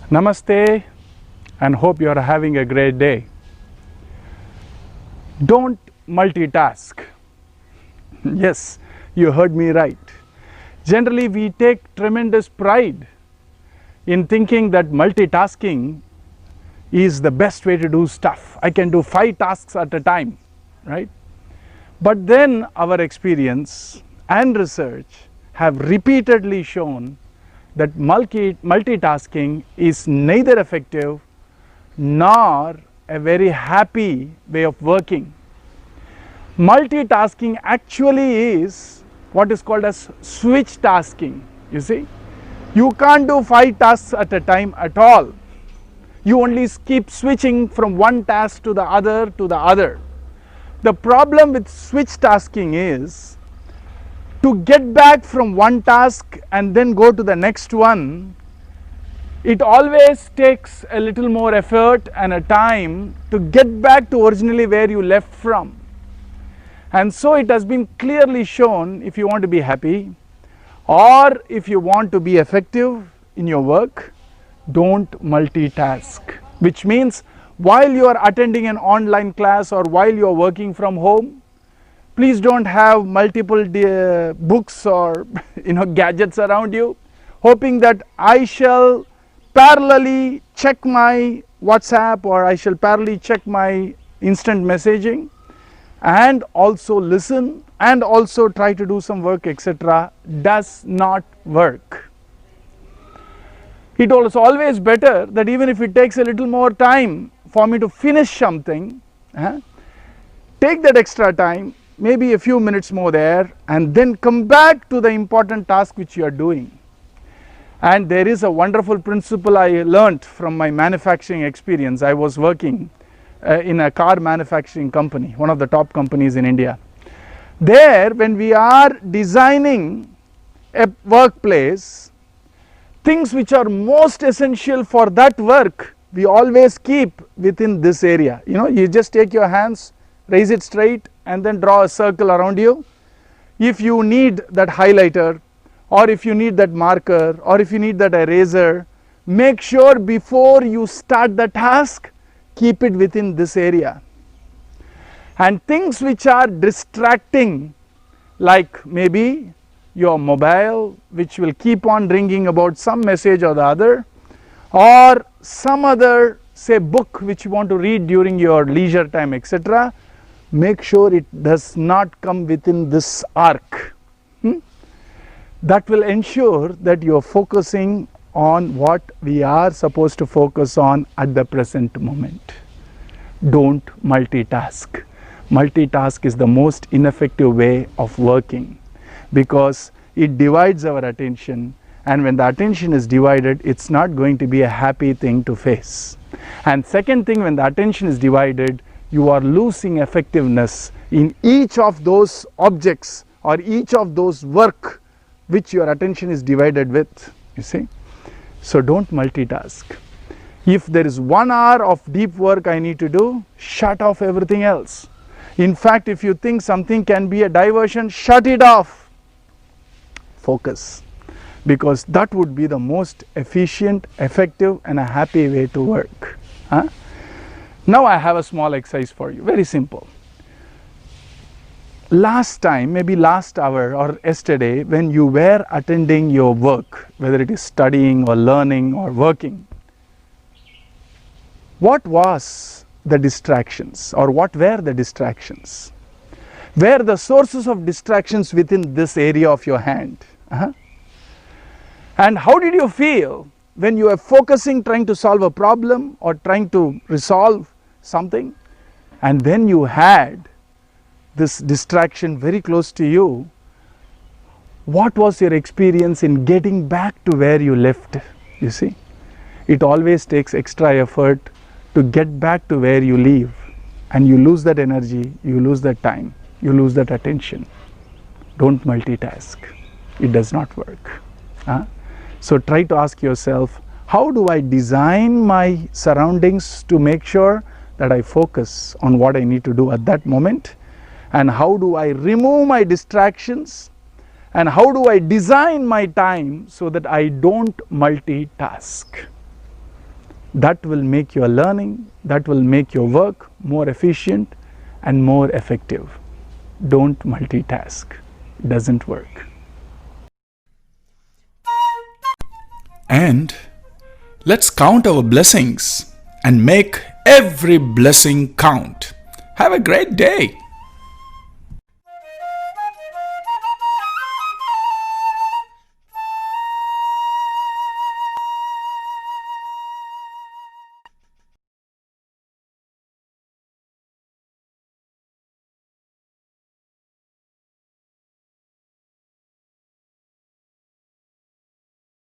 Namaste, and hope you are having a great day. Don't multitask. Yes, you heard me right. Generally, we take tremendous pride in thinking that multitasking is the best way to do stuff. I can do 5 tasks at a time, right? But then our experience and research have repeatedly shown that multitasking is neither effective nor a very happy way of working. Multitasking actually is what is called as switch tasking. You see, you can't do 5 tasks at a time at all. You only keep switching from one task to the other to the other. The problem with switch tasking is to get back from one task and then go to the next one. It always takes a little more effort and a time to get back to originally where you left from. And so it has been clearly shown, if you want to be happy or if you want to be effective in your work, don't multitask. Which means while you are attending an online class or while you are working from home, please don't have multiple books or gadgets around you, hoping that I shall parallelly check my WhatsApp or I shall parallelly check my instant messaging and also listen and also try to do some work, etc. Does not work. It is always better that even if it takes a little more time for me to finish something, take that extra time, maybe a few minutes more there, and then come back to the important task which you are doing. And there is a wonderful principle I learnt from my manufacturing experience. I was working in a car manufacturing company, one of the top companies in India. There, when we are designing a workplace, things which are most essential for that work, we always keep within this area. You just take your hands, raise it straight, and then draw a circle around you. If you need that highlighter, or if you need that marker, or if you need that eraser, make sure before you start the task, keep it within this area. And things which are distracting, like maybe your mobile, which will keep on ringing about some message or the other, or some other, say, book which you want to read during your leisure time, etc., make sure it does not come within this arc. That will ensure that you are focusing on what we are supposed to focus on at the present moment. Don't multitask. Multitask is the most ineffective way of working because it divides our attention, and when the attention is divided, it's not going to be a happy thing to face. And second thing, when the attention is divided, you are losing effectiveness in each of those objects or each of those work which your attention is divided with, you see. So don't multitask. If there is 1 hour of deep work I need to do, shut off everything else. In fact, if you think something can be a diversion, shut it off. Focus, because that would be the most efficient, effective and a happy way to work. Now I have a small exercise for you, very simple. Last time, maybe last hour or yesterday, when you were attending your work, whether it is studying or learning or working, what was the distractions or what were the distractions? Were the sources of distractions within this area of your hand? And how did you feel when you were focusing, trying to solve a problem or trying to resolve something, and then you had this distraction very close to you? What was your experience in getting back to where you left? You see, it always takes extra effort to get back to where you leave, and you lose that energy, you lose that time, you lose that attention. Don't multitask. It does not work. So try to ask yourself, how do I design my surroundings to make sure that I focus on what I need to do at that moment? And how do I remove my distractions? And how do I design my time so that I don't multitask? That will make your learning, that will make your work more efficient and more effective. Don't multitask. It doesn't work. And let's count our blessings and make every blessing count. Have a great day.